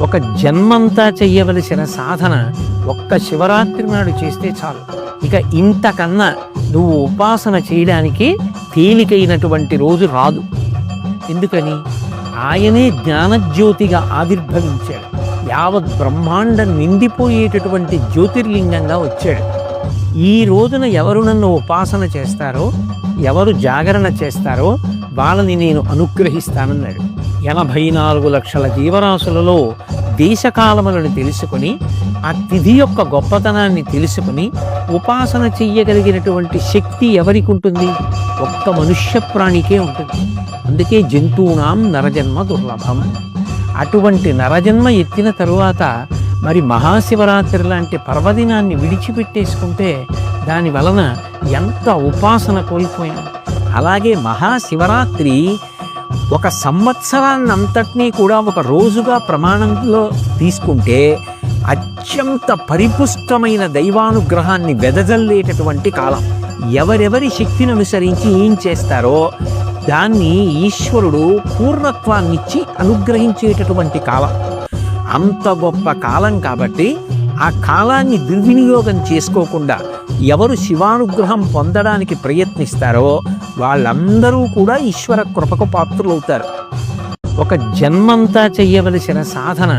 ఒక జన్మంతా చెయ్యవలసిన సాధన ఒక్క శివరాత్రి నాడు చేస్తే చాలు. ఇక ఇంతకన్నా నువ్వు ఉపాసన చేయడానికి తేలికైనటువంటి రోజు రాదు. ఎందుకని? ఆయనే జ్ఞానజ్యోతిగా ఆవిర్భవించాడు. యావత్ బ్రహ్మాండం నిండిపోయేటటువంటి జ్యోతిర్లింగంగా వచ్చాడు. ఈ రోజున ఎవరు నన్ను ఉపాసన చేస్తారో, ఎవరు జాగరణ చేస్తారో వాళ్ళని నేను అనుగ్రహిస్తానన్నాడు. 84 లక్షల జీవరాశులలో దేశకాలములను తెలుసుకొని, ఆ తిథి యొక్క గొప్పతనాన్ని తెలుసుకొని ఉపాసన చెయ్యగలిగినటువంటి శక్తి ఎవరికి ఉంటుంది? ఒక్క మనుష్య ప్రాణికే ఉంటుంది. అందుకే జంతువునాం నరజన్మ దుర్లభం. అటువంటి నరజన్మ ఎత్తిన తరువాత మరి మహాశివరాత్రి లాంటి పర్వదినాన్ని విడిచిపెట్టేసుకుంటే దాని వలన ఎంత ఉపాసన కోల్పోయాం. అలాగే మహాశివరాత్రి ఒక సంవత్సరాన్నంతటినీ కూడా ఒక రోజుగా ప్రమాణంలో తీసుకుంటే అత్యంత పరిపుష్టమైన దైవానుగ్రహాన్ని వెదజల్లేటటువంటి కాలం. ఎవరెవరి శక్తిని అనుసరించి ఏం చేస్తారో దాన్ని ఈశ్వరుడు పూర్ణత్వాన్నిచ్చి అనుగ్రహించేటటువంటి కాలం. అంత గొప్ప కాలం కాబట్టి ఆ కాలాన్ని దుర్వినియోగం చేసుకోకుండా ఎవరు శివానుగ్రహం పొందడానికి ప్రయత్నిస్తారో వాళ్ళందరూ కూడా ఈశ్వర కృపకు పాత్రులవుతారు. ఒక జన్మంతా చెయ్యవలసిన సాధన